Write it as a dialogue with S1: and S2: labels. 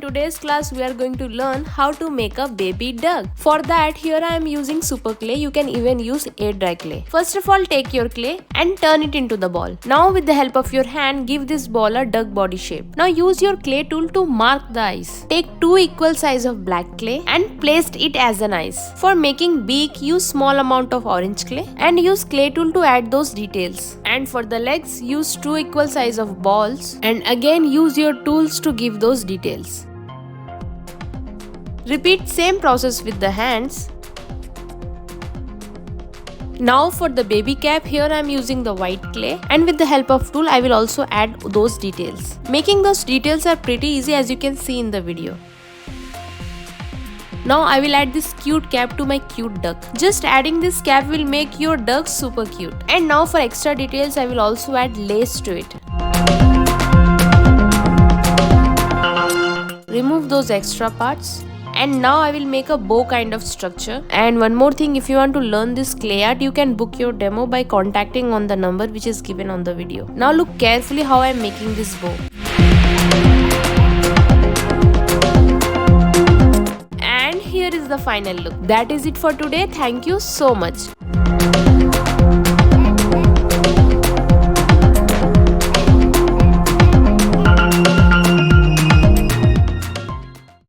S1: today's class we are going to learn how to make a baby duck. For that, here I am using super clay. You can even use air dry clay. First of all, take your clay and turn it into the ball. Now with the help of your hand, give this ball a duck body shape. Now use your clay tool to mark the eyes. Take 2 equal size of black clay and place it as an eyes. For making beak, use small amount of orange clay and use clay tool to add those details. And for the legs, use 2 equal size of balls and again use your tools to give those details. Repeat same process with the hands. Now for the baby cap, here I am using the white clay and with the help of tool I will also add those details. Making those details are pretty easy as you can see in the video. Now I will add this cute cap to my cute duck. Just adding this cap will make your duck super cute. And now for extra details I will also add lace to it. Remove those extra parts. And now I will make a bow kind of structure. And one more thing, if you want to learn this clay art, you can book your demo by contacting on the number which is given on the video. Now look carefully how I am making this bow. And here is the final look. That is it for today. Thank you so much.